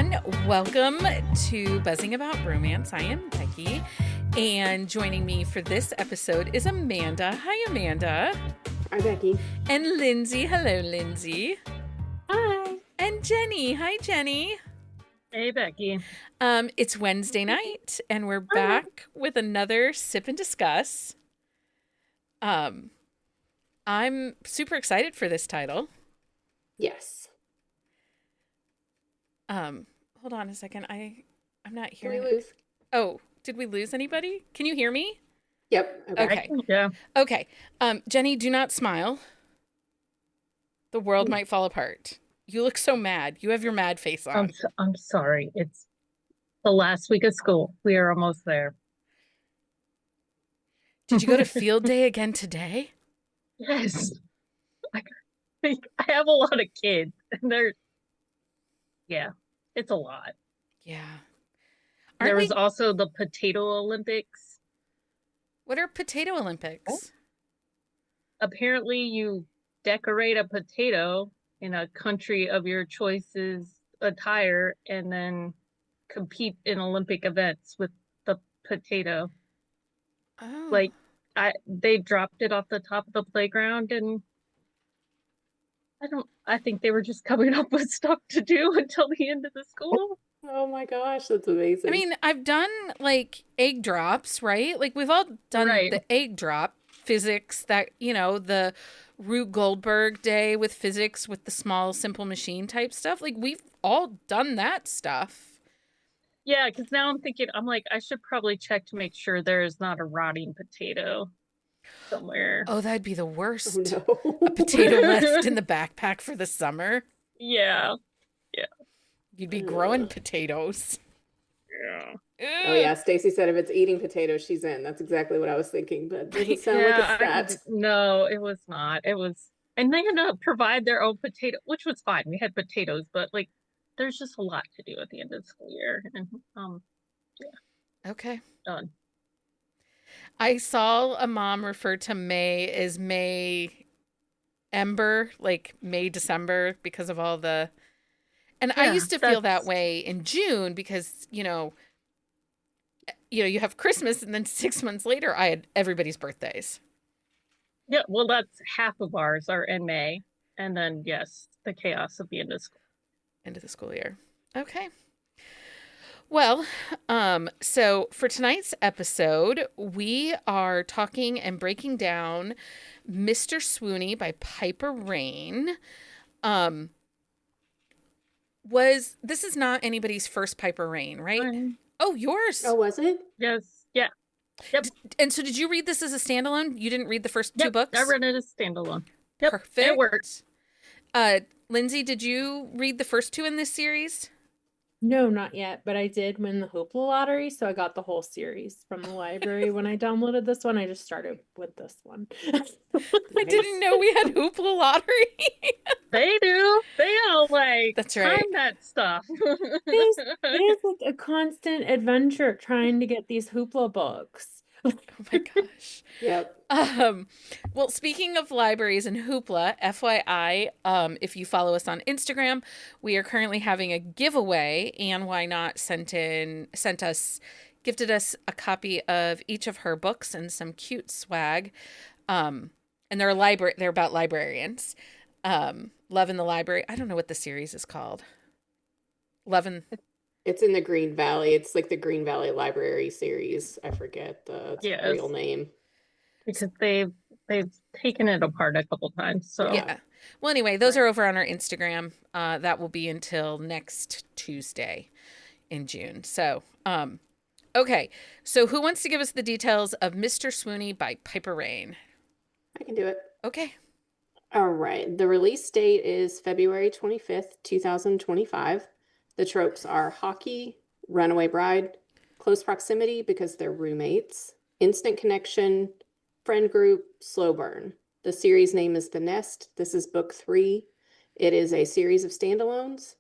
everyone. Welcome to Buzzing About Romance. I am Becky, and joining me for this episode is Amanda. Hi, Amanda. Hi, Becky. And Lindsey. Hello, Lindsey. Hi. And Jenni. Hi, Jenni. Hey, Becky. It's Wednesday night, and we're back with another Sip and Discuss. I'm super excited for this title. Yes. Hold on a second. I'm not Did hearing. we lose? Oh, did we lose anybody? Can you hear me? Yep. Okay. Yeah. Okay. Jenni, do not smile. The world might fall apart. You look so mad. You have your mad face on. I'm sorry. It's the last week of school. We are almost there. Did you go to field day again today? Yes. I have a lot of kids, and it's a lot. Yeah. There was also the Potato Olympics. What are Potato Olympics? Apparently, you decorate a potato in a country of your choice's attire and then compete in Olympic events with the potato. Oh. They dropped it off the top of the playground, and I think they were just coming up with stuff to do until the end of the school. Oh my gosh, that's amazing. I mean, I've done like egg drops, right? Like we've all done the egg drop physics that, the Rube Goldberg day with physics with the small, simple machine type stuff. Like we've all done that stuff. Yeah, because now I'm like, I should probably check to make sure there is not a rotting potato somewhere. Oh, that'd be the worst. Oh, no. A potato left in the backpack for the summer. Yeah. You'd be growing potatoes. Yeah. Oh yeah, Stacy said if it's eating potatoes, she's in. That's exactly what I was thinking, but it doesn't sound like it's that. No, it was not. It was, and they had to provide their own potato, which was fine. We had potatoes, but like, there's just a lot to do at the end of the school year, and Okay. done. I saw a mom refer to May as May Ember, like May December, because of all the. And I used to feel that way in June because, you have Christmas and then 6 months later I had everybody's birthdays. Yeah, well, that's half of ours are in May. And then, yes, the chaos of the end of school. End of the school year. Okay. Well, so for tonight's episode, we are talking and breaking down Mr. Swoony by Piper Rayne. This is not anybody's first Piper Rayne, right? Oh, yours. Oh, was it? Yes. Yeah. Yep. And so did you read this as a standalone? You didn't read the first two books? I read it as standalone. Yep. Perfect. It works. Lindsey, did you read the first two in this series? No, not yet, but I did win the Hoopla lottery, so I got the whole series from the library. When I downloaded this one, I just started with this one. I didn't know we had Hoopla lottery. They do. They all That's right. find that stuff. It is like a constant adventure trying to get these Hoopla books. Oh my gosh. Yep. Well, speaking of libraries and Hoopla, FYI, if you follow us on Instagram, we are currently having a giveaway, and Why Not gifted us a copy of each of her books and some cute swag. And they're about librarians. Love in the Library. I don't know what the series is called. It's in the Green Valley. It's like the Green Valley Library series. I forget the real name. Because they've taken it apart a couple times. So yeah. Well, anyway, those are over on our Instagram. That will be until next Tuesday in June. So, okay. So who wants to give us the details of Mr. Swoony by Piper Rayne? I can do it. Okay. All right. The release date is February 25th, 2025. The tropes are hockey, runaway bride, close proximity because they're roommates, instant connection, friend group, slow burn. The series name is The Nest. This is book 3. It is a series of standalones.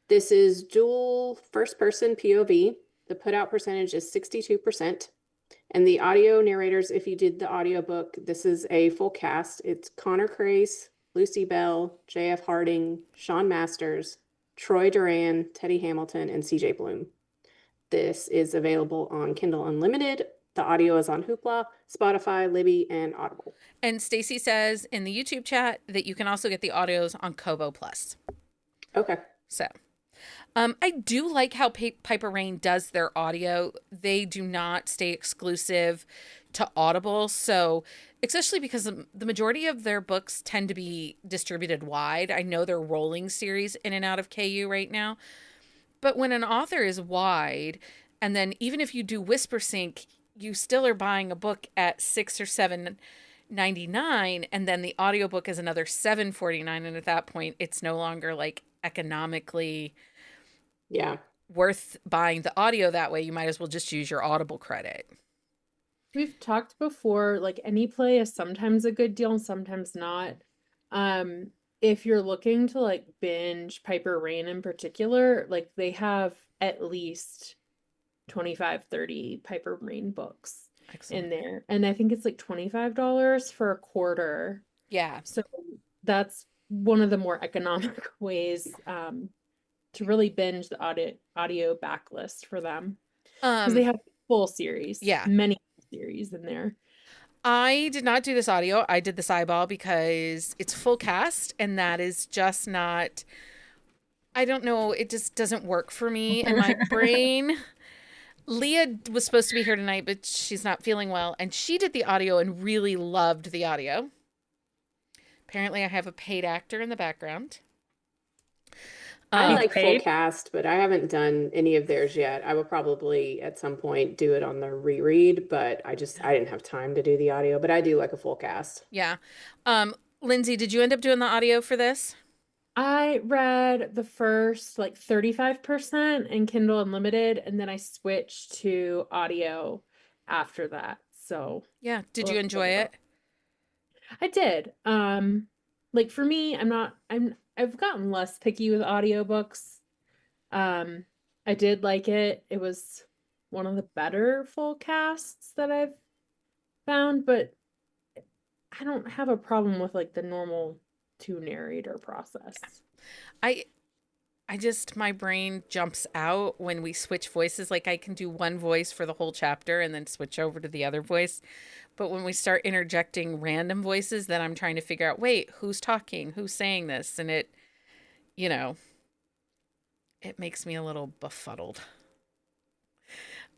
This is dual first-person POV. The put-out percentage is 62%. And the audio narrators, if you did the audiobook, this is a full cast. It's Connor Crace, Lucy Bell, J.F. Harding, Sean Masters, Troy Duran, Teddy Hamilton, and CJ Bloom. This is available on Kindle Unlimited. The audio is on Hoopla, Spotify, Libby, and Audible. And Stacy says in the YouTube chat that you can also get the audios on Kobo Plus. Okay. So, I do like how Piper Rayne does their audio. They do not stay exclusive to Audible. So, especially because the majority of their books tend to be distributed wide. I know they're rolling series in and out of KU right now. But when an author is wide, and then even if you do WhisperSync, you still are buying a book at $6 or $7.99, and then the audiobook is another $7.49, and at that point it's no longer like economically worth buying the audio that way. You might as well just use your Audible credit. We've talked before, like AnyPlay is sometimes a good deal and sometimes not. If you're looking to like binge Piper Rayne in particular, like they have at least 25, 30 Piper Rayne books in there. And I think it's like $25 for a quarter. Yeah. So that's one of the more economic ways to really binge the audio backlist for them. Because they have full series. Yeah. Many series in there. I did not do this audio. I did this eyeball because it's full cast, and that is just not, I don't know, it just doesn't work for me in my brain. Leah was supposed to be here tonight, but she's not feeling well, and she did the audio and really loved the audio. Apparently I have a paid actor in the background. I like full cast, but I haven't done any of theirs yet. I will probably at some point do it on the reread, but I didn't have time to do the audio, but I do like a full cast. Yeah. Lindsey, did you end up doing the audio for this? I read the first like 35% in Kindle Unlimited, and then I switched to audio after that. So yeah, did you enjoy it? I did. Like for me, I've gotten less picky with audiobooks. I did like it. It was one of the better full casts that I've found, but I don't have a problem with like the normal 2 narrator process. My brain jumps out when we switch voices. Like I can do one voice for the whole chapter and then switch over to the other voice. But when we start interjecting random voices, then I'm trying to figure out, wait, who's talking? Who's saying this? And it makes me a little befuddled.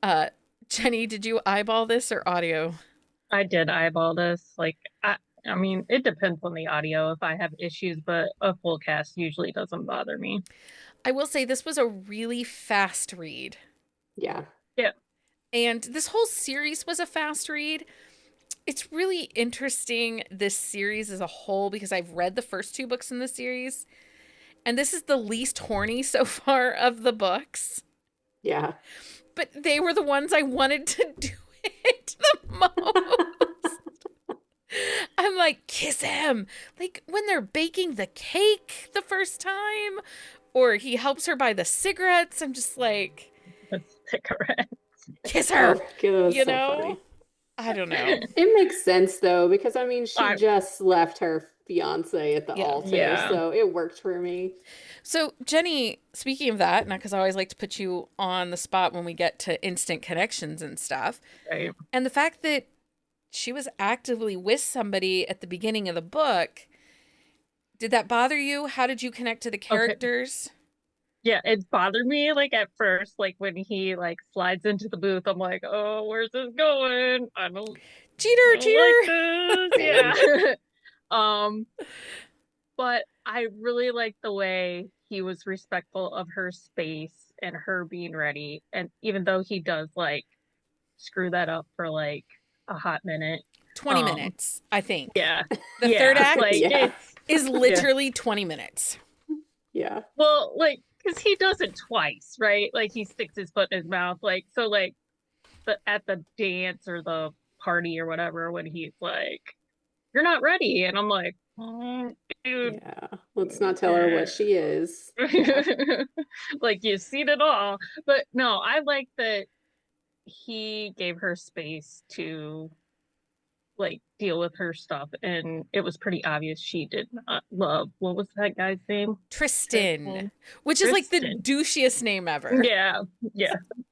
Jenni, did you eyeball this or audio? I did eyeball this. Like, I mean, it depends on the audio if I have issues, but a full cast usually doesn't bother me. I will say this was a really fast read. Yeah. Yeah. And this whole series was a fast read. It's really interesting, this series as a whole, because I've read the first 2 books in the series, and this is the least horny so far of the books. Yeah. But they were the ones I wanted to do it the most. I'm like, kiss him. Like when they're baking the cake the first time, or he helps her buy the cigarettes. I'm just like, the cigarettes. Kiss her. Oh, you know? Funny. I don't know. It makes sense though, because I mean, she just left her fiance at the altar, so it worked for me. So Jenni, speaking of that, not because I always like to put you on the spot when we get to instant connections and stuff, right? And the fact that she was actively with somebody at the beginning of the book, did that bother you? How did you connect to the characters? Okay. Yeah, it bothered me like at first, like when he like slides into the booth, I'm like, oh, where's this going? I don't cheater. Like this. Yeah. But I really like the way he was respectful of her space and her being ready. And even though he does like screw that up for like a hot minute. 20 minutes, I think. Yeah. The third act is literally 20 minutes. Yeah. Well, like, because he does it twice, right? Like he sticks his foot in his mouth. Like, so like at the dance or the party or whatever, when he's like, you're not ready. And I'm like, oh, dude. Yeah. Let's not tell her what she is. Like you've seen it all. But no, I like that he gave her space to like deal with her stuff, and it was pretty obvious she did not love, what was that guy's name? Tristan, which is like the Tristan. douchiest name ever. Yeah,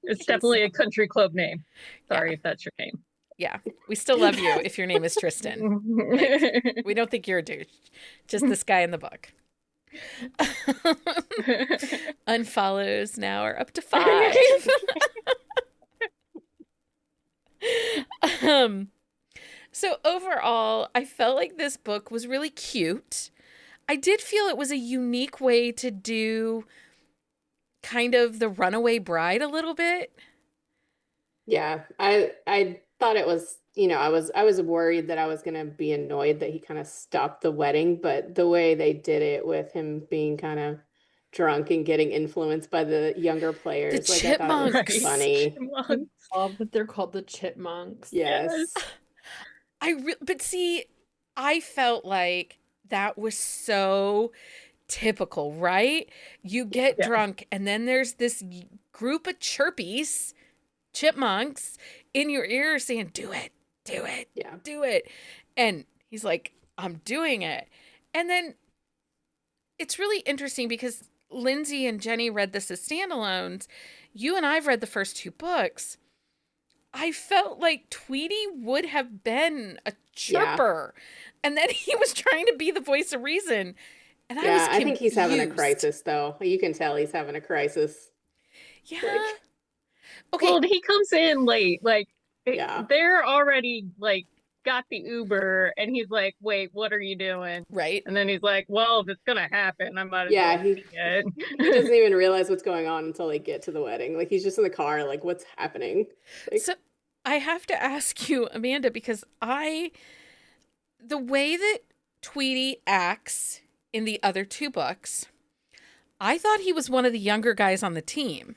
it's definitely a country club name. Sorry if that's your name. Yeah, we still love you if your name is Tristan. Like, we don't think you're a douche, just this guy in the book. Unfollows now are up to 5. So overall, I felt like this book was really cute. I did feel it was a unique way to do kind of the runaway bride a little bit. Yeah, I thought it was, I was worried that I was gonna be annoyed that he kind of stopped the wedding, but the way they did it with him being kind of drunk and getting influenced by the younger players, like I thought it was funny. I love that they're called the chipmunks. Yes. But see, I felt like that was so typical, right? You get drunk and then there's this group of chirpies, chipmunks in your ear saying, do it, do it. And he's like, I'm doing it. And then it's really interesting because Lindsey and Jenni read this as standalones. You and I've read the first 2 books. I felt like Tweety would have been a chirper. Yeah. And then he was trying to be the voice of reason. And I think he's having a crisis, though. You can tell he's having a crisis. Yeah. Okay. Well, he comes in late. Like, they're already, like, got the Uber, and he's like, wait, what are you doing? Right. And then he's like, well, if it's going to happen, I might as well see it. He doesn't even realize what's going on until they get to the wedding. Like, he's just in the car, like, what's happening? Like, so I have to ask you, Amanda, because the way that Tweety acts in the other 2 books, I thought he was one of the younger guys on the team.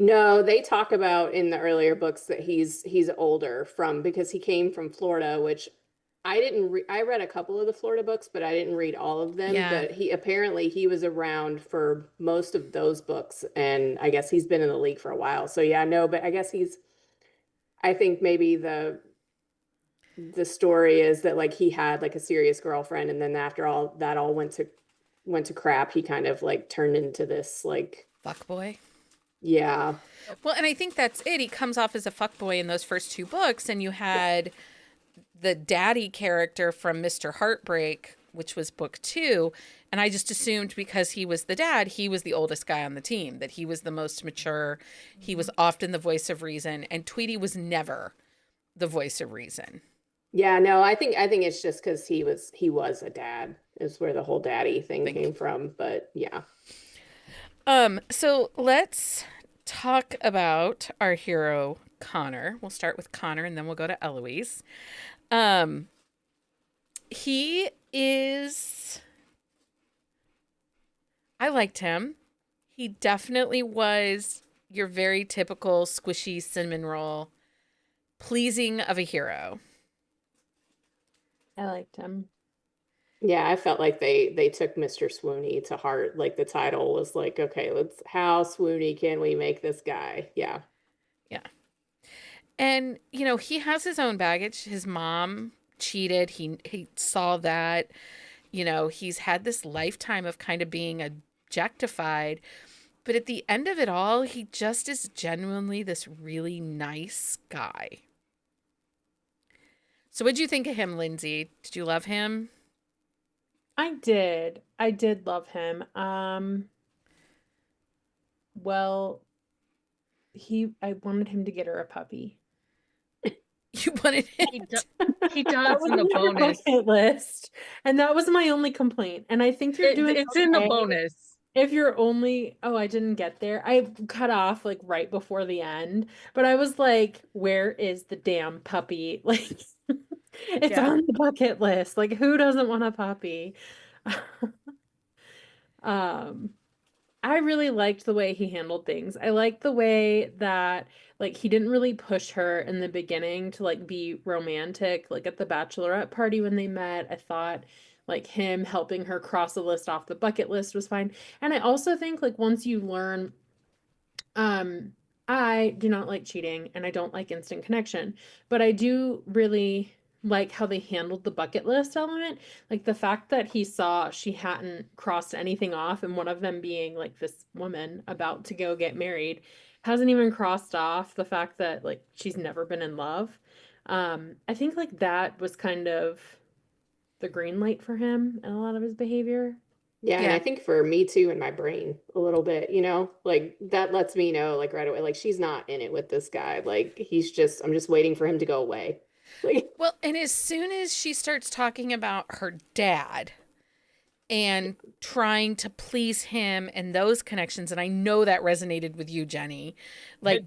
No, they talk about in the earlier books that he's older because he came from Florida, which I didn't I read a couple of the Florida books, but I didn't read all of them. Yeah. But he was around for most of those books, and I guess he's been in the league for a while. So yeah, no, but I guess I think maybe the story is that like he had like a serious girlfriend, and then after all that all went to crap, he kind of like turned into this like fuckboy. Yeah. Well, and I think that's it. He comes off as a fuckboy in those first 2 books, and you had the daddy character from Mr. Heartbreak, which was book 2, and I just assumed because he was the dad, he was the oldest guy on the team, that he was the most mature. He was often the voice of reason, and Tweety was never the voice of reason. Yeah, no, I think it's just because he was a dad is where the whole daddy thing came from, but yeah. So let's talk about our hero, Connor. We'll start with Connor and then we'll go to Eloise. He is... I liked him. He definitely was your very typical squishy cinnamon roll, pleasing of a hero. I liked him. Yeah, I felt like they took Mr. Swoony to heart. Like the title was like, okay, how swoony can we make this guy? Yeah. Yeah. And, he has his own baggage. His mom cheated. He saw that. He's had this lifetime of kind of being objectified. But at the end of it all, he just is genuinely this really nice guy. So what'd you think of him, Lindsey? Did you love him? I did love him. Well, I wanted him to get her a puppy. You wanted him he does in the bonus list, and that was my only complaint. And I think you're doing it's in the bonus. If you're only I didn't get there. I cut off like right before the end, but I was like, where is the damn puppy? Like it's on the bucket list. Like, who doesn't want a puppy? I really liked the way he handled things. I liked the way that like he didn't really push her in the beginning to like be romantic, like at the bachelorette party when they met. I thought like him helping her cross a list off the bucket list was fine. And I also think like once you learn I do not like cheating and I don't like instant connection, but I do really like how they handled the bucket list element. Like the fact that he saw she hadn't crossed anything off, and one of them being like this woman about to go get married hasn't even crossed off the fact that like she's never been in love. I think like that was kind of the green light for him and a lot of his behavior. Yeah, and I think for me too, in my brain a little bit, like that lets me know like right away, like she's not in it with this guy. Like I'm just waiting for him to go away. Like, well, and as soon as she starts talking about her dad and trying to please him and those connections, and I know that resonated with you, Jenni, like,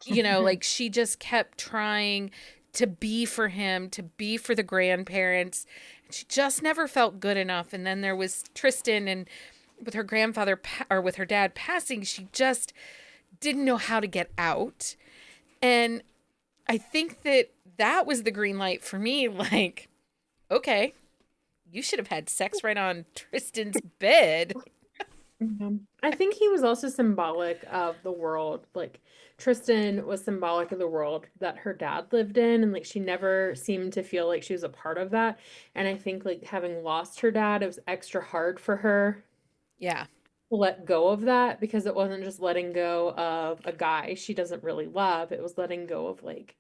like she just kept trying to be for him, to be for the grandparents. She just never felt good enough. And then there was Tristan, and with her grandfather or with her dad passing, she just didn't know how to get out. And I think that was the green light for me. Like, okay, you should have had sex right on Tristan's bed. I think he was also symbolic of the world. Like Tristan was symbolic of the world that her dad lived in, and like she never seemed to feel like she was a part of that. And I think like having lost her dad, it was extra hard for her. Yeah. To let go of that, because it wasn't just letting go of a guy she doesn't really love. It was letting go of like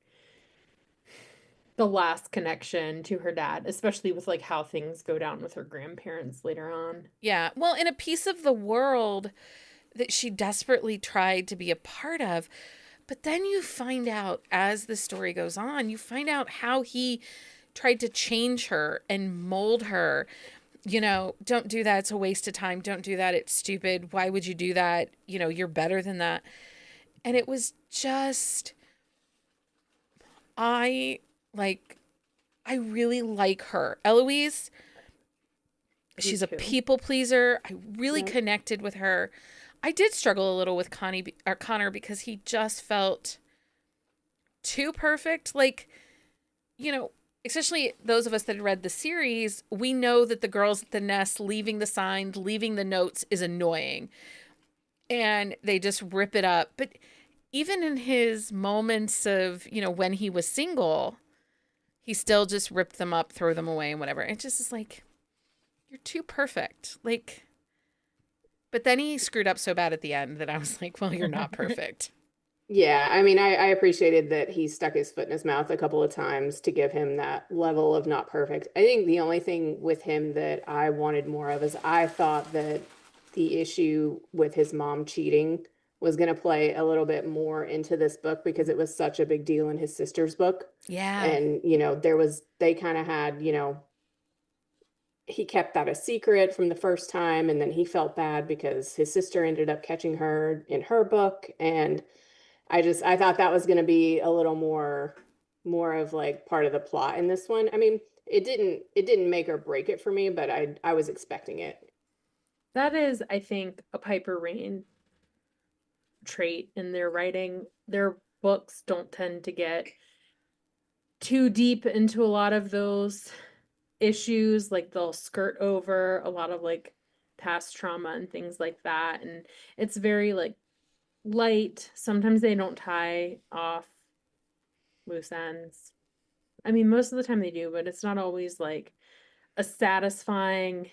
the last connection to her dad, especially with like how things go down with her grandparents later on. Yeah. Well, in a piece of the world that she desperately tried to be a part of. But then you find out as the story goes on, you find out how he tried to change her and mold her. Don't do that. It's a waste of time. Don't do that. It's stupid. Why would you do that? You're better than that. And it was just, I really like her. Eloise, she's a people pleaser. I really connected with her. I did struggle a little with Connor because he just felt too perfect. Like, especially those of us that had read the series, we know that the girls at the nest leaving the signs, leaving the notes is annoying. And they just rip it up. But even in his moments of, when he was single, he still just ripped them up, throw them away and whatever. It just is like, you're too perfect. Like, but then he screwed up so bad at the end that I was like, well, you're not perfect. Yeah, I mean, I appreciated that he stuck his foot in his mouth a couple of times to give him that level of not perfect. I think the only thing with him that I wanted more of is I thought that the issue with his mom cheating was going to play a little bit more into this book because it was such a big deal in his sister's book. Yeah. And, they kind of had, he kept that a secret from the first time, and then he felt bad because his sister ended up catching her in her book. And I thought that was going to be a little more of like part of the plot in this one. I mean, it didn't make or break it for me, but I was expecting it. That is, I think, a Piper Rayne trait in their writing. Their books don't tend to get too deep into a lot of those issues. Like they'll skirt over a lot of like past trauma and things like that. And it's very like light. Sometimes they don't tie off loose ends. I mean, most of the time they do, but it's not always like a satisfying.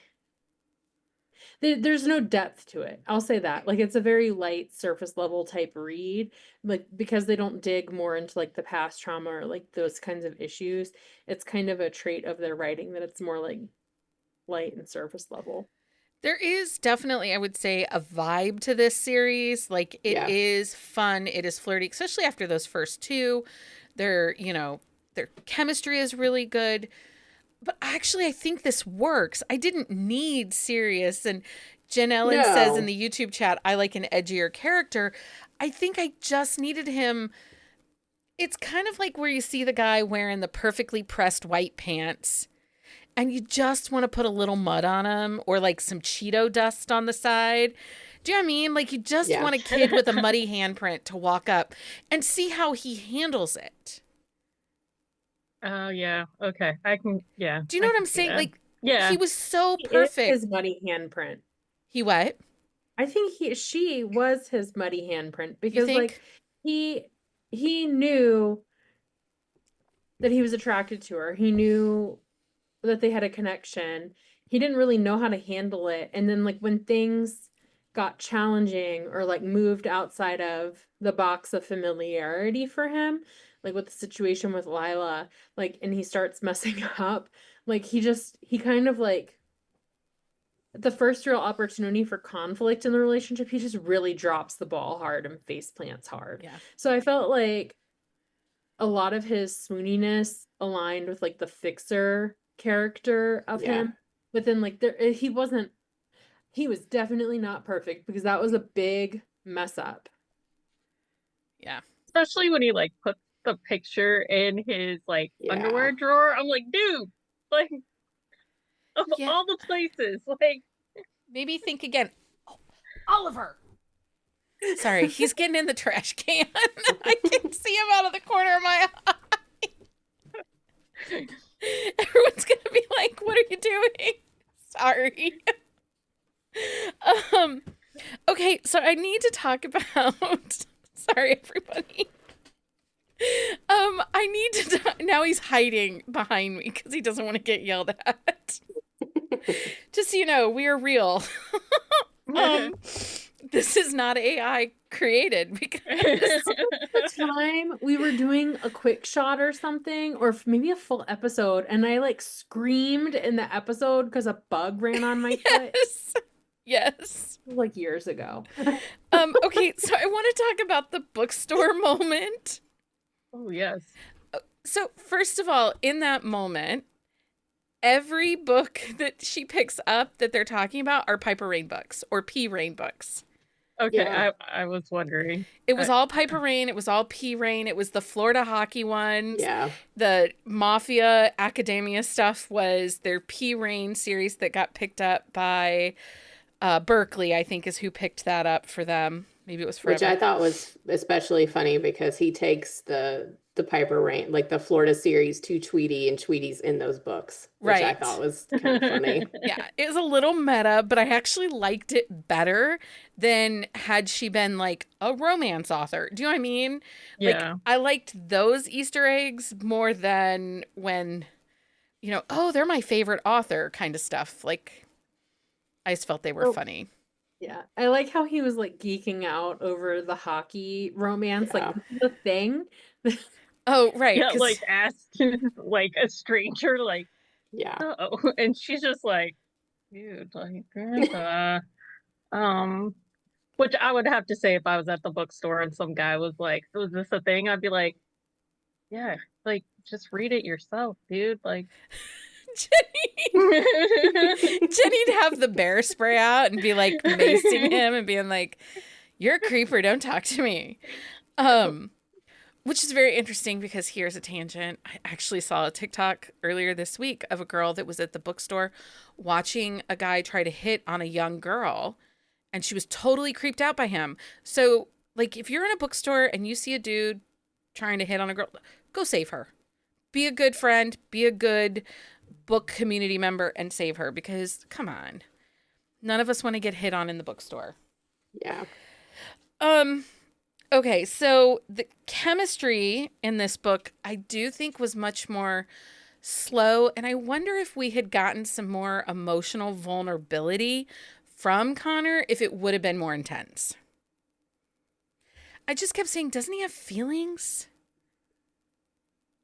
There's no depth to it. I'll say that. Like it's a very light surface level type read, like because they don't dig more into like the past trauma or like those kinds of issues. It's kind of a trait of their writing that it's more like light and surface level. There is definitely, I would say, a vibe to this series. Like it is fun. It is flirty, especially after those first two. Their chemistry is really good. But actually, I think this works. I didn't need serious. And Jen Ellen says in the YouTube chat, I like an edgier character. I think I just needed him. It's kind of like where you see the guy wearing the perfectly pressed white pants and you just want to put a little mud on him or like some Cheeto dust on the side. Do you know what I mean? Like you just want a kid with a muddy handprint to walk up and see how he handles it. Oh, yeah. Okay. I can, yeah. Do you know what I'm saying? Like, yeah. He was so perfect. His muddy handprint. He what? I think she was his muddy handprint because like he knew that he was attracted to her. He knew that they had a connection. He didn't really know how to handle it. And then like when things got challenging or like moved outside of the box of familiarity for him, like with the situation with Lila, like, and he starts messing up, like he kind of like the first real opportunity for conflict in the relationship, he just really drops the ball hard and face plants hard. Yeah. So I felt like a lot of his swooniness aligned with like the fixer character of him. But then like he was definitely not perfect because that was a big mess up. Yeah. Especially when he like puts the picture in his like underwear drawer. I'm like, dude, like of all the places, like maybe think again. Oh, Oliver. Sorry, he's getting in the trash can. I can see him out of the corner of my eye. Everyone's gonna be like, "What are you doing?" Sorry. Okay, so I need to talk about. Sorry, everybody. I need to. Now he's hiding behind me because he doesn't want to get yelled at. Just so you know, we are real. This is not AI created because the time we were doing a quick shot or something, or maybe a full episode, and I like screamed in the episode because a bug ran on my foot. Yes. Like years ago. Okay, so I want to talk about the bookstore moment. Oh, yes. So, first of all, in that moment, every book that she picks up that they're talking about are Piper Rayne books or P. Rayne books. Okay, yeah. I was wondering. It was all Piper Rayne. It was all P. Rayne. It was the Florida hockey ones. Yeah. The Mafia Academia stuff was their P. Rayne series that got picked up by Berkeley, I think, is who picked that up for them. Maybe it was Forever. Which I thought was especially funny because he takes the Piper Rayne, like the Florida series, to Tweety, and Tweety's in those books, which I thought was kind of funny. Yeah, it was a little meta, but I actually liked it better than had she been like a romance author. Do you know what I mean? Yeah. Like, I liked those Easter eggs more than when, you know, oh, they're my favorite author kind of stuff. Like, I just felt they were funny. Yeah, I like how he was like geeking out over the hockey romance, like the thing. Oh, right. Yeah, like asking like a stranger, like, oh, and she's just like, dude, like, which I would have to say if I was at the bookstore and some guy was like, was this a thing? I'd be like, yeah, like, just read it yourself, dude. Like, Jenny'd have the bear spray out and be like macing him and being like, you're a creeper, don't talk to me. Which is very interesting because here's a tangent. I actually saw a TikTok earlier this week of a girl that was at the bookstore watching a guy try to hit on a young girl, and she was totally creeped out by him. So, like, if you're in a bookstore and you see a dude trying to hit on a girl, go save her. Be a good friend, be a good book community member, and save her, because come on, none of us want to get hit on in the bookstore. Yeah. Okay, so the chemistry in this book I do think was much more slow, and I wonder if we had gotten some more emotional vulnerability from Connor, if it would have been more intense. I just kept saying, doesn't he have feelings?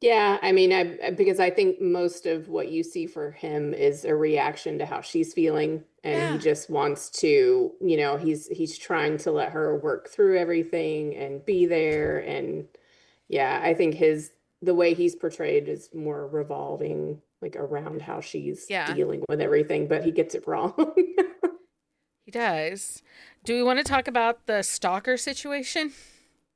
Yeah, I mean, because I think most of what you see for him is a reaction to how she's feeling, and he just wants to, you know, he's trying to let her work through everything and be there, and yeah, I think the way he's portrayed is more revolving like around how she's dealing with everything, but he gets it wrong. He does. Do we want to talk about the stalker situation?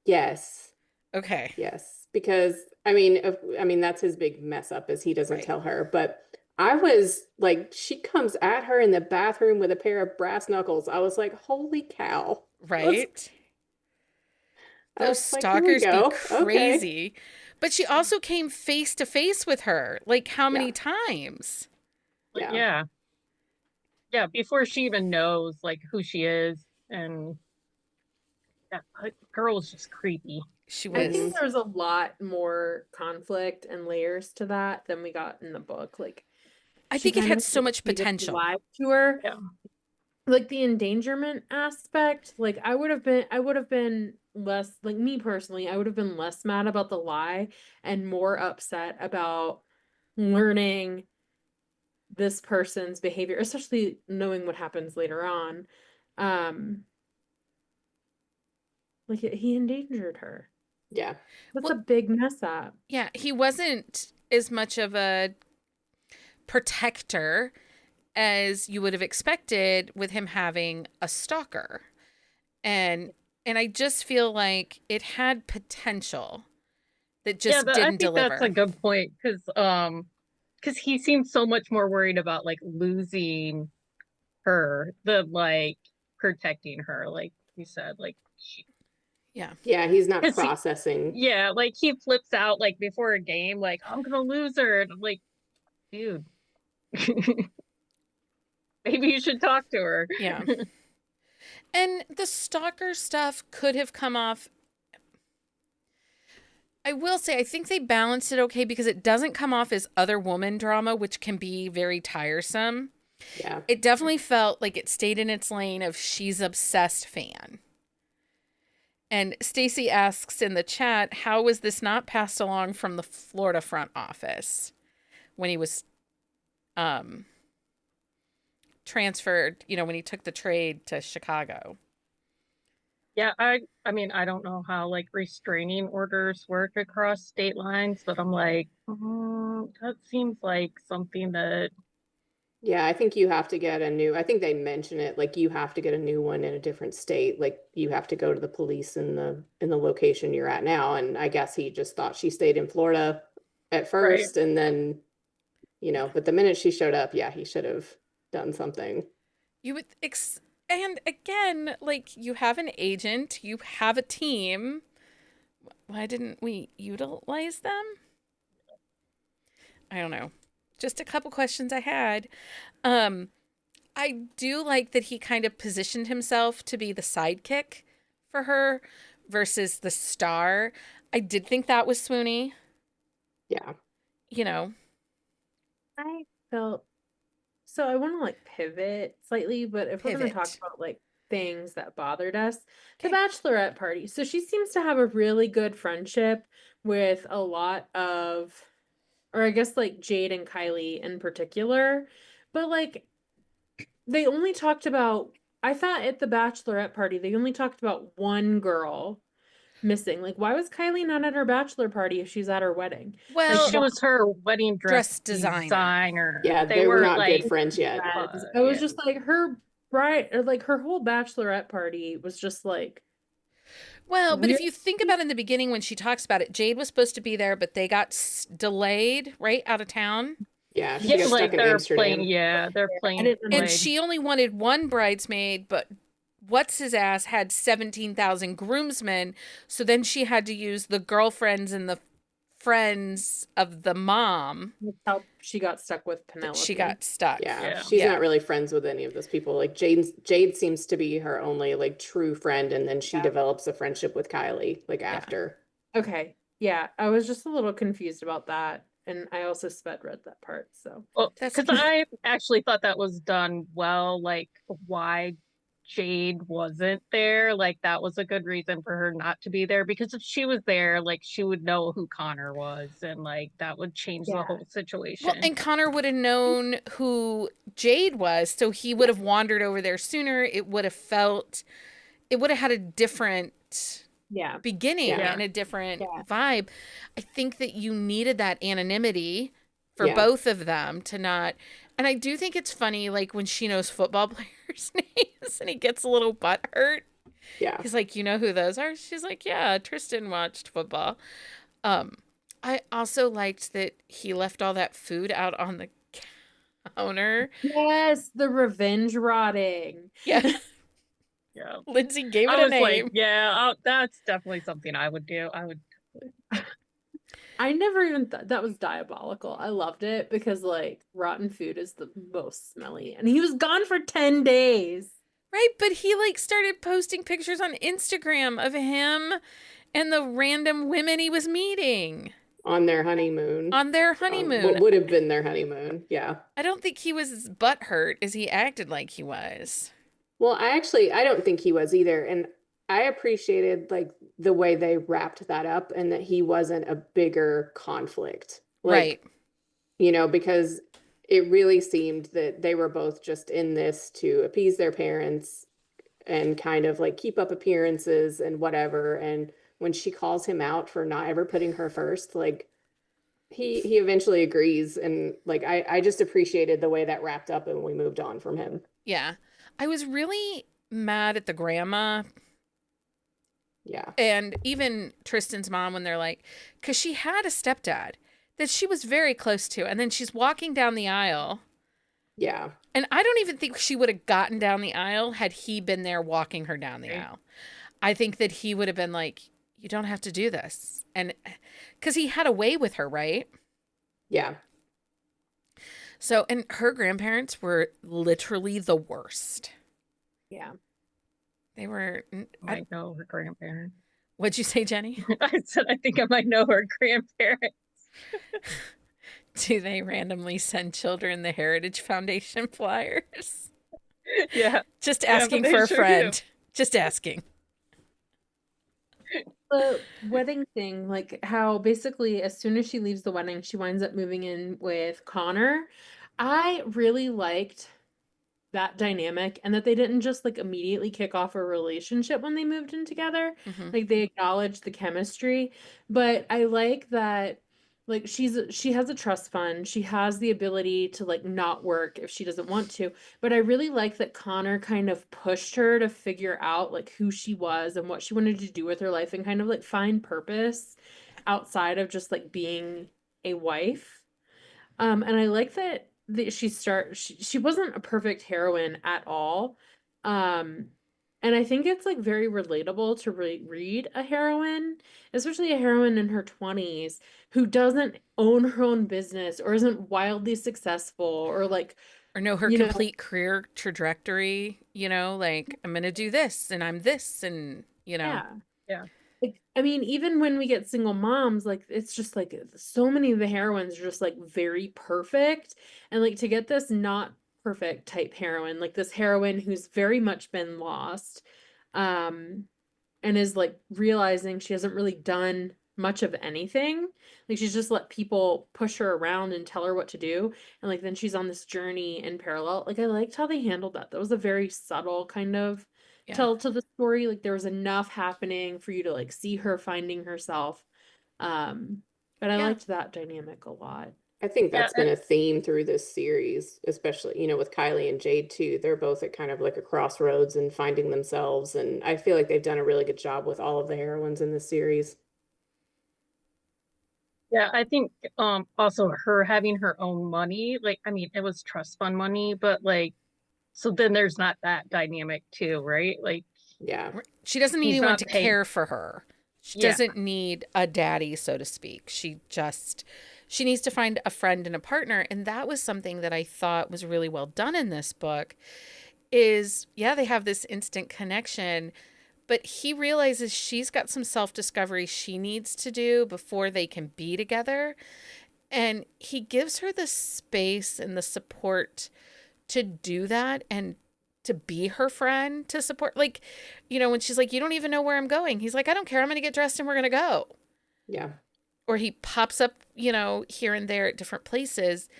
Yes. Okay. Yes, because I mean that's his big mess up is he doesn't tell her, but I was like, she comes at her in the bathroom with a pair of brass knuckles. I was like, holy cow. Right? Those stalkers be crazy. Okay. But she also came face to face with her. Like, how many times? Yeah. Yeah, before she even knows like who she is, and That girl was just creepy. She I was. think there's a lot more conflict and layers to that than we got in the book. Like, I she think it kind had of so much she just potential. lied to her. Yeah. Like the endangerment aspect, like I would have been less, like me personally, I would have been less mad about the lie and more upset about learning this person's behavior, especially knowing what happens later on. Like he endangered her. Yeah. That's a big mess up. Yeah, he wasn't as much of a protector as you would have expected with him having a stalker. And I just feel like it had potential that just I didn't think deliver. that's a good point because he seems so much more worried about like losing her than like protecting her, like you said, like Yeah, he's not 'cause processing. like he flips out like before a game, like I'm gonna lose her, and I'm like, dude, maybe you should talk to her. Yeah. And the stalker stuff could have come off. I will say, I think they balanced it okay because it doesn't come off as other woman drama, which can be very tiresome. Yeah. It definitely felt like it stayed in its lane of she's obsessed fan. And Stacy asks in the chat, how was this not passed along from the Florida front office when he was transferred, when he took the trade to Chicago? Yeah, I mean, I don't know how like restraining orders work across state lines, but I'm like, that seems like something that. Yeah, I think you have to get I think they mention it, like you have to get a new one in a different state. Like you have to go to the police in the location you're at now. And I guess he just thought she stayed in Florida at first and then, but the minute she showed up, yeah, he should have done something. You would and again, like you have an agent, you have a team. Why didn't we utilize them? I don't know. Just a couple questions I had. I do like that he kind of positioned himself to be the sidekick for her versus the star. I did think that was swoony. Yeah. I felt so I want to like pivot slightly, but if we're going to talk about like things that bothered us, the bachelorette party. So she seems to have a really good friendship with a lot of, or I guess like Jade and Kylie in particular, but like they only talked about, I thought at the bachelorette party, they only talked about one girl missing. Like, why was Kylie not at her bachelor party if she's at her wedding? Well, like, she was her wedding dress designer. Yeah, they were not like, good friends yet. I was just like, her bride, or like her whole bachelorette party was just like. Well, but if you think about in the beginning when she talks about it, Jade was supposed to be there, but they got delayed, right, out of town. Yeah, she got stuck in Amsterdam. They're playing. And she only wanted one bridesmaid, but what's his ass had 17,000 groomsmen, so then she had to use the girlfriends and the friends of the mom. How she got stuck with Penelope. She got stuck. Yeah. She's not really friends with any of those people. Like Jade seems to be her only like true friend, and then she develops a friendship with Kylie like after. Okay. Yeah, I was just a little confused about that. And I also sped read that part, so. Well, because I actually thought that was done well, like why Jade wasn't there. Like that was a good reason for her not to be there, because if she was there, like she would know who Connor was, and like that would change the whole situation. Well, and Connor would have known who Jade was, so he would have wandered over there sooner. It would have had a different beginning and a different vibe. I think that you needed that anonymity for both of them to not. And I do think it's funny, like when she knows football players' names and he gets a little butthurt. Yeah. He's like, you know who those are? She's like, yeah, Tristan watched football. I also liked that he left all that food out on the counter. Yes, the revenge rotting. Yeah. Yeah. Lindsey gave it a name. Like, that's definitely something I would do. I never even thought that was diabolical. I loved it because like rotten food is the most smelly, and he was gone for 10 days. Right, but he like started posting pictures on Instagram of him and the random women he was meeting On their honeymoon. on their What honeymoon. would have been their honeymoon. Yeah. I don't think he was as butthurt as he acted like he was. Well, I don't think he was either. And I appreciated like the way they wrapped that up and that he wasn't a bigger conflict. Right. Like, because it really seemed that they were both just in this to appease their parents and kind of like keep up appearances and whatever. And when she calls him out for not ever putting her first, like he eventually agrees. And like I just appreciated the way that wrapped up and we moved on from him. Yeah. I was really mad at the grandma. Yeah. And even Tristan's mom when they're like, because she had a stepdad that she was very close to. And then she's walking down the aisle. Yeah. And I don't even think she would have gotten down the aisle had he been there walking her down the aisle. I think that he would have been like, you don't have to do this. And because he had a way with her, right? Yeah. So, and her grandparents were literally the worst. Yeah. They were. I know her grandparents. What'd you say, Jenni? I said, I think I might know her grandparents. Do they randomly send children the Heritage Foundation flyers? Yeah. Just asking they for a sure friend. do. Just asking. The wedding thing, like how basically as soon as she leaves the wedding, she winds up moving in with Connor. I really liked that dynamic and that they didn't just like immediately kick off a relationship when they moved in together. Mhm. Like they acknowledged the chemistry, but I like that like she has a trust fund. She has the ability to like not work if she doesn't want to. But I really like that Connor kind of pushed her to figure out like who she was and what she wanted to do with her life and kind of like find purpose outside of just like being a wife. And I like that she wasn't a perfect heroine at all. And I think it's like very relatable to read a heroine, especially a heroine in her 20s who doesn't own her own business or isn't wildly successful or like Or know her you know, complete career trajectory, like I'm going to do this and I'm this and, yeah. Yeah. Like, I mean, even when we get single moms, like it's just like so many of the heroines are just like very perfect. And like to get this not perfect type heroine, like this heroine who's very much been lost, and is like realizing she hasn't really done much of anything. Like she's just let people push her around and tell her what to do. And like then she's on this journey in parallel. Like I liked how they handled that. That was a very subtle kind of tell to the story. Like there was enough happening for you to like see her finding herself. But I liked that dynamic a lot. I think that's been a theme through this series, especially, with Kylie and Jade too. They're both at kind of like a crossroads and finding themselves. And I feel like they've done a really good job with all of the heroines in this series. Yeah, I think also her having her own money, like I mean, it was trust fund money, but like so then there's not that dynamic too, right? Like yeah. She doesn't need anyone to care for her. She doesn't need a daddy, so to speak. She needs to find a friend and a partner. And that was something that I thought was really well done in this book is, they have this instant connection, but he realizes she's got some self-discovery she needs to do before they can be together. And he gives her the space and the support to do that and to be her friend, to support, like, when she's like, you don't even know where I'm going. He's like, I don't care. I'm going to get dressed and we're going to go. Yeah. Or he pops up, here and there at different places.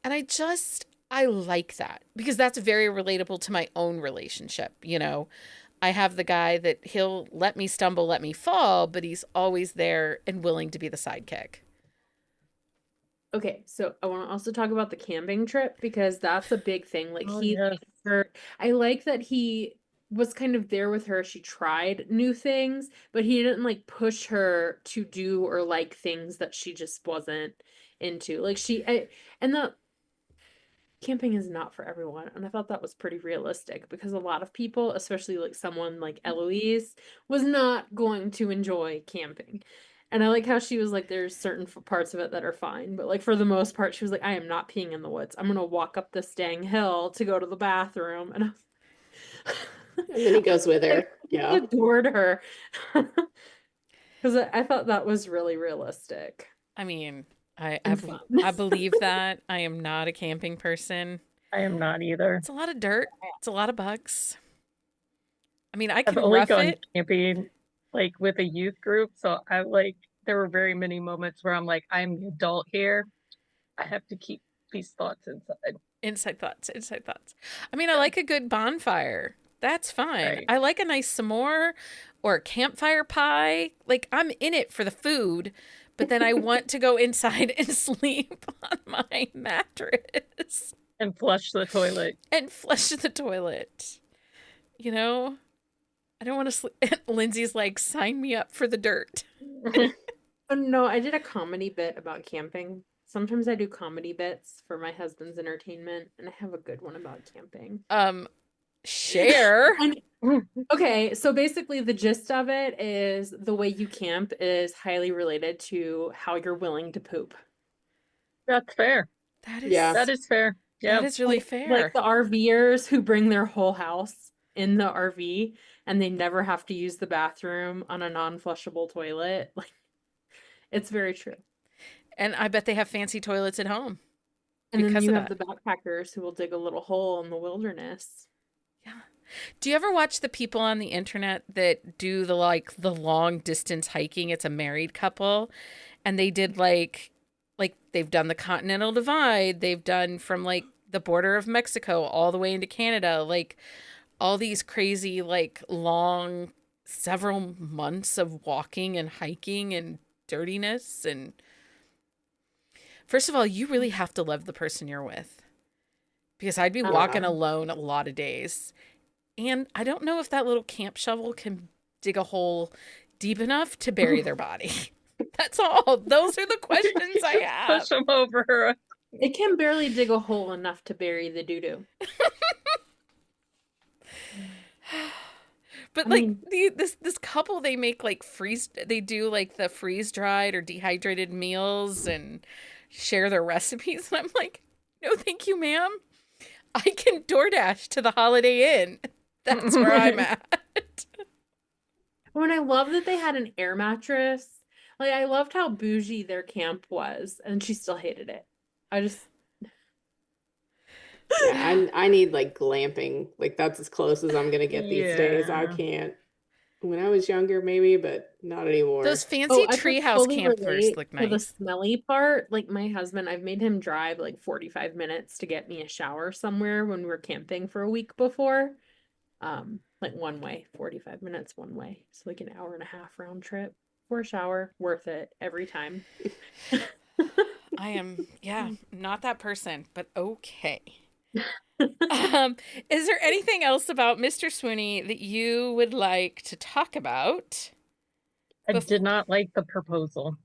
And I like that because that's very relatable to my own relationship. I have the guy that he'll let me stumble, let me fall, but he's always there and willing to be the sidekick. Okay, so I want to also talk about the camping trip because that's a big thing. Like I like that he was kind of there with her. She tried new things, but he didn't like push her to do or like things that she just wasn't into. Like and the camping is not for everyone. And I thought that was pretty realistic because a lot of people, especially like someone like Eloise, was not going to enjoy camping. And I like how she was like, there's certain parts of it that are fine. But like for the most part, she was like, I am not peeing in the woods. I'm going to walk up this dang hill to go to the bathroom. And And then he goes with her. Yeah. I adored her. Because I thought that was really realistic. I mean, And fun. I believe that. I am not a camping person. I am not either. It's a lot of dirt. It's a lot of bugs. I mean, I I've can only rough gone it. camping like with a youth group, so I like there were very many moments where I'm like, I'm the adult here. I have to keep these thoughts inside. Inside thoughts, inside thoughts. I mean, I like a good bonfire. That's fine. Right. I like a nice s'more or a campfire pie. Like, I'm in it for the food, but then I want to go inside and sleep on my mattress And flush the toilet. and flush the toilet. You know? I don't want to sleep. Lindsay's like, sign me up for the dirt. Oh, no, I did a comedy bit about camping. Sometimes I do comedy bits for my husband's entertainment, and I have a good one about camping. Share. Okay, so basically the gist of it is the way you camp is highly related to how you're willing to poop. That's fair. That is, Yeah. That is fair. Yeah. that is really fair. Like the RVers who bring their whole house in the RV and they never have to use the bathroom on a non-flushable toilet. Like, it's very true. And I bet they have fancy toilets at home. And then because you of have the backpackers who will dig a little hole in the wilderness. Yeah. Do you ever watch the people on the internet that do the long distance hiking? It's a married couple, and they did like they've done the Continental Divide. They've done from like the border of Mexico all the way into Canada, like all these crazy like long several months of walking and hiking and dirtiness. And first of all, you really have to love the person you're with, because I'd be walking alone a lot of days. And I don't know if that little camp shovel can dig a hole deep enough to bury their body. That's all. Those are the questions I have. Push them over. It can barely dig a hole enough to bury the doo-doo. But I like mean- this couple, they make like they do like the freeze dried or dehydrated meals and share their recipes. And I'm like, no, thank you, ma'am. I can DoorDash to the Holiday Inn. That's where I'm at. Oh, and I love that they had an air mattress. Like, I loved how bougie their camp was, and she still hated it. Yeah, I need like glamping. Like that's as close as I'm gonna get these days. I Yeah. can't. When I was younger, maybe, but not anymore. Those fancy I could treehouse fully campers relate look to the nice. smelly part. Like my husband, I've made him drive like 45 minutes to get me a shower somewhere when we were camping for a week before. Like one way, 45 minutes one way. So like an hour and a half round trip for a shower. Worth it every time. I am, not that person, but okay. Is there anything else about Mr. Swoony that you would like to talk about? I did not like the proposal.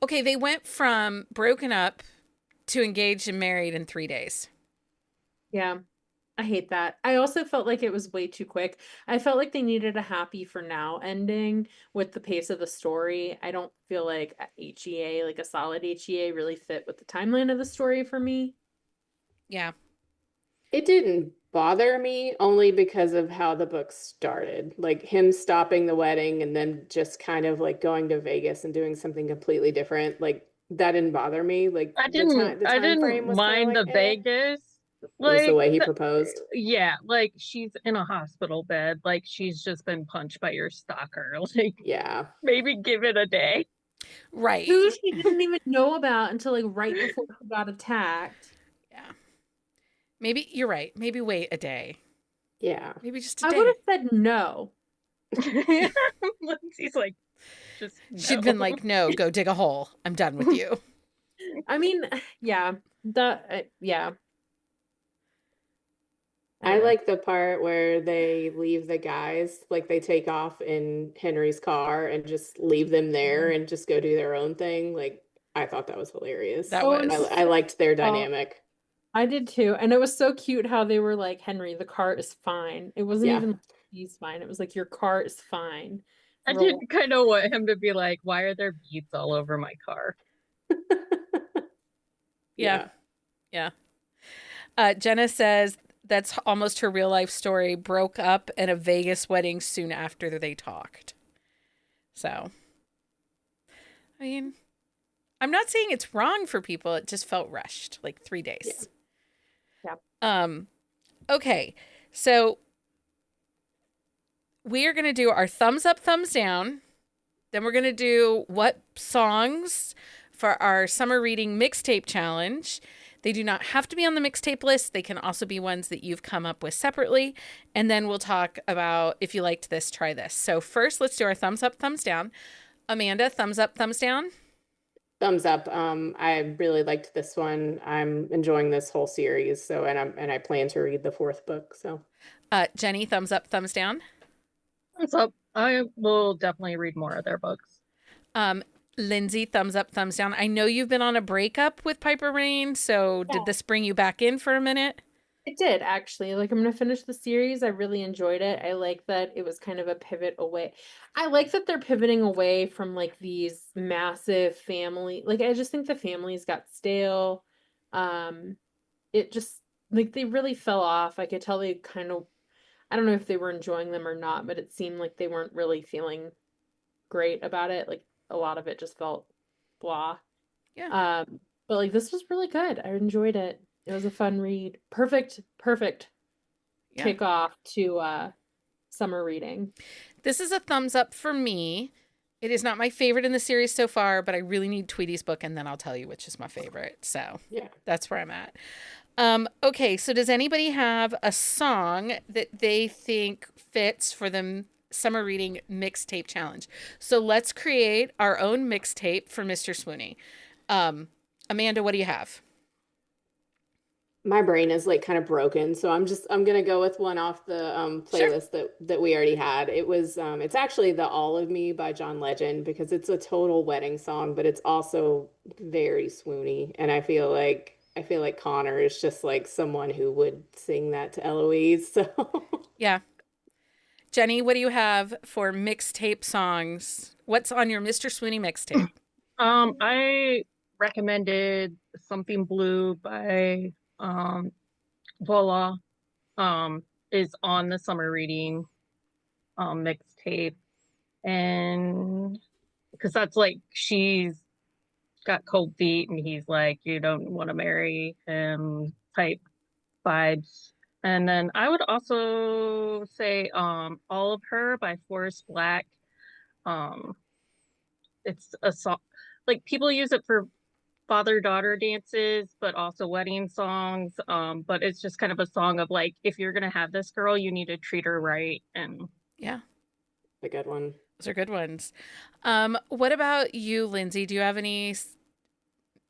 Okay, they went from broken up to engaged and married in 3 days. Yeah, I hate that. I also felt like it was way too quick. I felt like they needed a happy for now ending with the pace of the story. I don't feel like a HEA, like a solid HEA, really fit with the timeline of the story for me. Yeah. It didn't bother me only because of how the book started. Like him stopping the wedding and then just kind of like going to Vegas and doing something completely different. Like that didn't bother me. Like I the time didn't frame was kinda mind like, the eh. Vegas. It was the Like way he proposed. yeah, like she's in a hospital bed, like she's just been punched by your stalker. Like Yeah. maybe give it a day. Right. Who she didn't even know about until like right before she got attacked. Yeah. Maybe you're right. Maybe wait a day. Yeah. Maybe just a I day. would have said no. Lindsay's like, just She'd no. been like, no, go dig a hole. I'm done with you. I mean, yeah, yeah. I like the part where they leave the guys, like they take off in Henry's car and just leave them there and just go do their own thing. Like I thought that was hilarious. That was. I liked their dynamic. I did too. And it was so cute how they were like, Henry, the car is fine. It wasn't Yeah. even he's fine. It was like, your car is fine. I did kind of want him to be like, why are there beads all over my car? Yeah. Jenna says that's almost her real life story, broke up in a Vegas wedding soon after they talked. So, I mean, I'm not saying it's wrong for people. It just felt rushed, like 3 days. Yeah. Okay. So we are going to do our thumbs up, thumbs down. Then we're going to do what songs for our summer reading mixtape challenge. They do not have to be on the mixtape list. They can also be ones that you've come up with separately. And then we'll talk about if you liked this, try this. So first, let's do our thumbs up, thumbs down. Amanda, thumbs up, thumbs down? Thumbs up. I really liked this one. I'm enjoying this whole series. So, and I plan to read the 4th book. So, Jenni, thumbs up, thumbs down? Thumbs up. I will definitely read more of their books. Lindsey, thumbs up, thumbs down. I know you've been on a breakup with Piper Rayne, so did this bring you back in for a minute? It did, actually. Like, I'm going to finish the series. I really enjoyed it. I like that it was kind of a pivot away. I like that they're pivoting away from, like, these massive family. Like, I just think the families got stale. It just, like, they really fell off. I could tell they kind of, I don't know if they were enjoying them or not, but it seemed like they weren't really feeling great about it. Like, a lot of it just felt blah. Yeah. But like this was really good. I enjoyed it. It was a fun read. Perfect kickoff to summer reading. This is a thumbs up for me. It is not my favorite in the series so far, but I really need Tweety's book, and then I'll tell you which is my favorite. So yeah, that's where I'm at. Okay, so does anybody have a song that they think fits for the summer reading mixtape challenge? So let's create our own mixtape for Mr. Swoony. Amanda, what do you have? my brain is like kind of broken. So I'm gonna go with one off the playlist that we already had. It was it's actually the All of Me by John Legend, because it's a total wedding song, but it's also very swoony. And I feel like Connor is just like someone who would sing that to Eloise. So Yeah. Jenni, what do you have for mixtape songs? What's on your Mr. Swoony mixtape? I recommended Something Blue by Voila. Is on the summer reading mixtape, and because that's like she's got cold feet and he's like, you don't want to marry him type vibes. And then I would also say All of Her by Forrest Black. um it's a song, like people use it for father-daughter dances, but also wedding songs. But it's just kind of a song of like, if you're gonna have this girl, you need to treat her right. And Yeah, a good one. those are good ones. What about you, Lindsey? Do you have any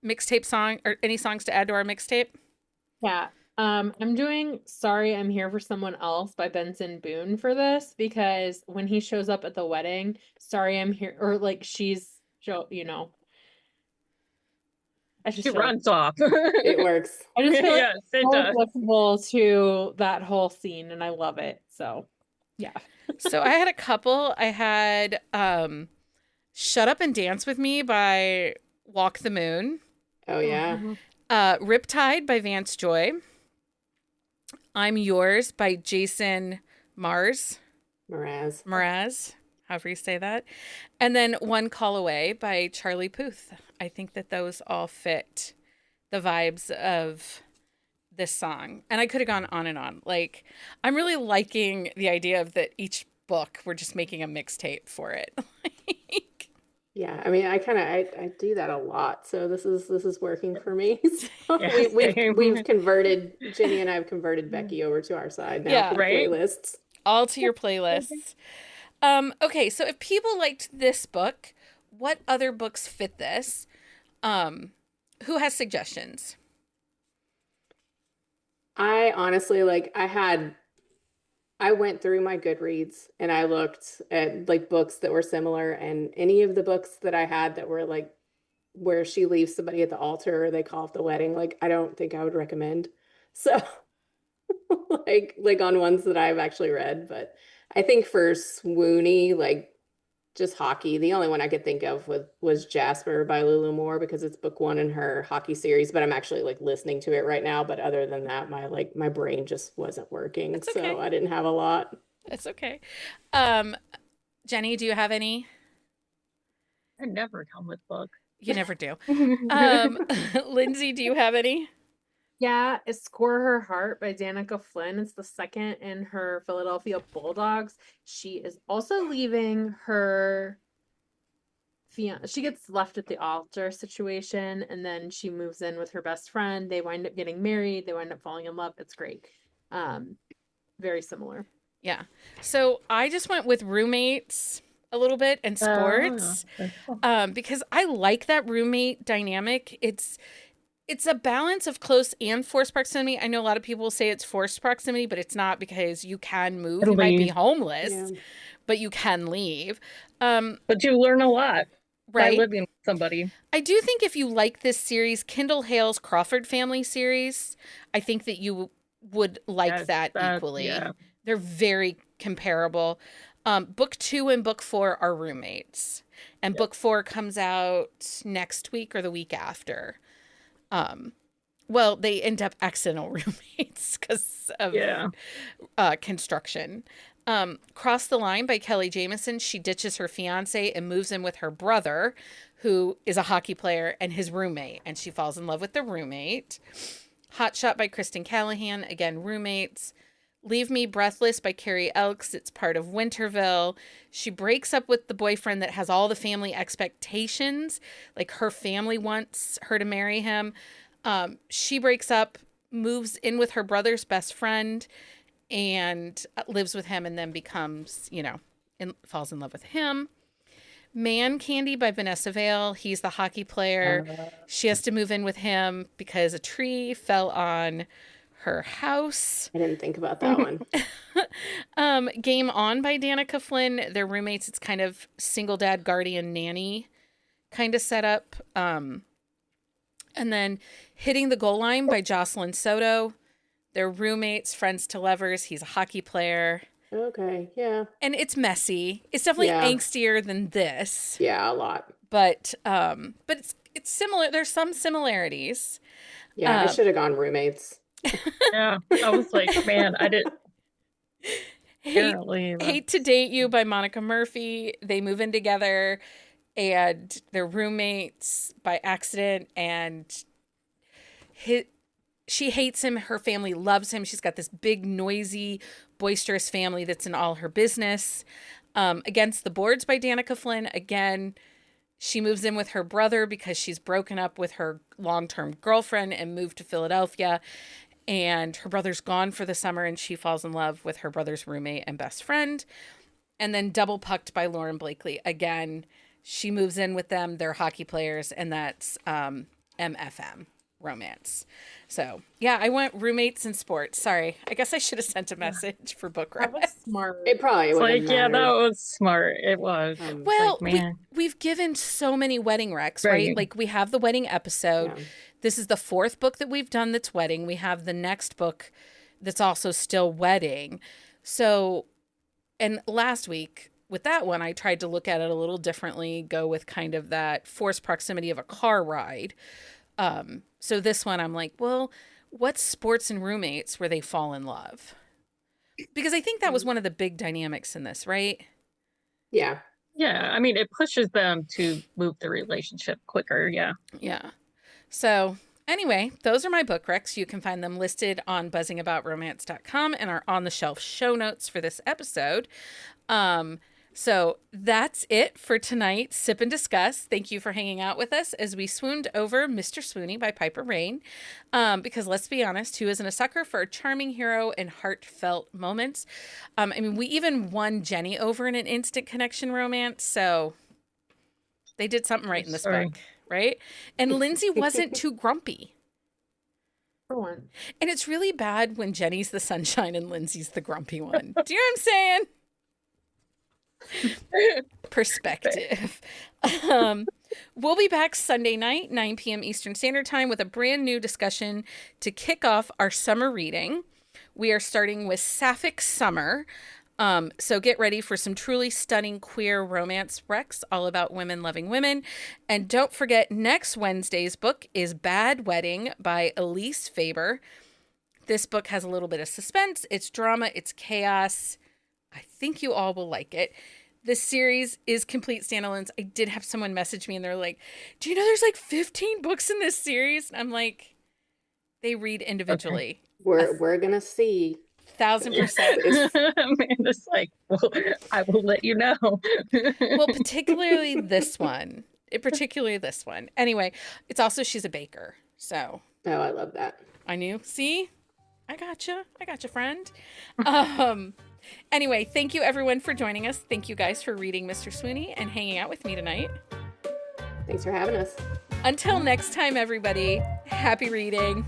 mixtape song or any songs to add to our mixtape? Yeah. I'm doing Sorry I'm Here for Someone Else by Benson Boone for this, because when he shows up at the wedding, sorry I'm here, or like she's, you know, I just she feel like runs off. It works. I just feel like Yes, it's it so does. applicable to that whole scene, and I love it. So, yeah. So I had a couple. I had Shut Up and Dance with Me by Walk the Moon. Oh yeah. Riptide by Vance Joy. I'm Yours by Jason Mraz, however you say that. And then One Call Away by Charlie Puth. I think that those all fit the vibes of this song. And I could have gone on and on. Like, I'm really liking the idea of that each book, we're just making a mixtape for it. Yeah, I mean, I do that a lot, so this is working for me. So Yeah, we've converted, Jenni and I have converted Becky over to our side now Yeah. for the Right? playlists. All to your playlists. Okay, so if people liked this book, what other books fit this? Who has suggestions? I honestly I went through my Goodreads and I looked at like books that were similar, and any of the books that I had that were like where she leaves somebody at the altar or they call off the wedding, like I don't think I would recommend. So like on ones that I've actually read, but I think for Swoony, like just hockey. The only one I could think of was Jasper by Lulu Moore because it's book one in her hockey series, but I'm actually like listening to it right now. But other than that, my brain just wasn't working. It's So okay. I didn't have a lot. It's okay. Jenni, do you have any? I never come with books. You never do. Lindsey, do you have any? Yeah, it's Score Her Heart by Danica Flynn. It's the second in her Philadelphia Bulldogs. She is also leaving her fiance. She gets left at the altar situation, and then she moves in with her best friend. They wind up getting married. They wind up falling in love. It's great. Very similar. Yeah. So I just went with roommates a little bit and sports because I like that roommate dynamic. It's a balance of close and forced proximity. I know a lot of people say it's forced proximity, but it's not because you can move. You might be homeless, but you can leave. But you learn a lot by living with somebody. I do think if you like this series, Kendall Hale's Crawford Family series, I think that you would like that equally. Yeah. They're very comparable. Book 2 and book 4 are roommates. And book 4 comes out next week or the week after. Well, they end up accidental roommates because of construction. Cross the Line by Kelly Jamieson. She ditches her fiance and moves in with her brother, who is a hockey player, and his roommate. And she falls in love with the roommate. Hot Shot by Kristen Callahan. Again, roommates. Leave Me Breathless by Carrie Elks. It's part of Winterville. She breaks up with the boyfriend that has all the family expectations. Like her family wants her to marry him. She breaks up, moves in with her brother's best friend, and lives with him and then becomes, falls in love with him. Man Candy by Vanessa Vale. He's the hockey player. She has to move in with him because a tree fell on her house. I didn't think about that one. Game On by Danica Flynn. They're roommates. It's kind of single dad, guardian, nanny kind of setup. And then Hitting the Goal Line by Jocelyn Soto. They're roommates, friends to lovers. He's a hockey player. Okay, yeah. And it's messy. It's definitely angstier than this. Yeah, a lot. But it's similar. There's some similarities. Yeah, I should have gone roommates. Yeah, I was like, man, I didn't. Hate to Date You by Monica Murphy. They move in together and they're roommates by accident, and she hates him. Her family loves him. She's got this big, noisy, boisterous family that's in all her business. Against the Boards by Danica Flynn. Again, she moves in with her brother because she's broken up with her long-term girlfriend and moved to Philadelphia. And her brother's gone for the summer, and she falls in love with her brother's roommate and best friend. And then Double Pucked by Lauren Blakely. Again, she moves in with them. They're hockey players, and that's MFM, romance. So, yeah, I went roommates and sports. Sorry. I guess I should have sent a message for book That was smart. It probably would have that was smart. It was. Well, we've given so many wedding recs, right? Like, we have the wedding episode. Yeah. This is the 4th book that we've done that's wedding. We have the next book that's also still wedding. So, and last week with that one, I tried to look at it a little differently, go with kind of that forced proximity of a car ride. So this one, I'm like, well, what's sports and roommates where they fall in love? Because I think that was one of the big dynamics in this, right? Yeah. Yeah. I mean, it pushes them to move the relationship quicker. Yeah. Yeah. So anyway, those are my book recs. You can find them listed on buzzingaboutromance.com and are on the shelf show notes for this episode. So that's it for tonight. Sip and Discuss. Thank you for hanging out with us as we swooned over Mr. Swoony by Piper Rayne. Because let's be honest, who isn't a sucker for a charming hero and heartfelt moments? I mean, we even won Jenni over in an instant connection romance. So they did something right in this book, right? And Lindsey wasn't too grumpy. For one. And it's really bad when Jenni's the sunshine and Lindsey's the grumpy one. Do you know what I'm saying? Perspective. We'll be back Sunday night, 9 p.m. Eastern Standard Time, with a brand new discussion to kick off our summer reading. We are starting with Sapphic Summer. So get ready for some truly stunning queer romance wrecks all about women loving women. And don't forget, next Wednesday's book is Bad Wedding by Elise Faber. This book has a little bit of suspense. It's drama. It's chaos. I think you all will like it. This series is complete standalones. I did have someone message me and they're like, do you know there's like 15 books in this series? And I'm like, they read individually. Okay. We're going to see. 1,000%. Amanda's like, well, I will let you know. Well, particularly this one. Anyway, it's also, she's a baker. So. Oh, I love that. I knew. See? I gotcha, friend. Anyway, thank you everyone for joining us. Thank you guys for reading Mr. Swoony and hanging out with me tonight. Thanks for having us. Until next time, everybody, happy reading.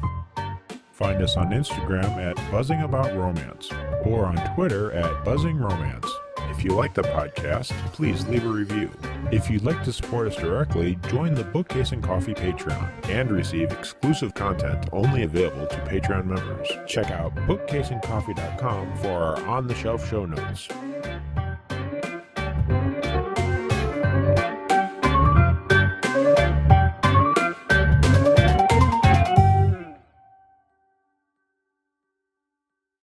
Find us on Instagram at buzzingaboutromance or on Twitter at buzzingromance. If you like the podcast, please leave a review. If you'd like to support us directly, join the Bookcase and Coffee Patreon and receive exclusive content only available to Patreon members. Check out bookcaseandcoffee.com for our on-the-shelf show notes.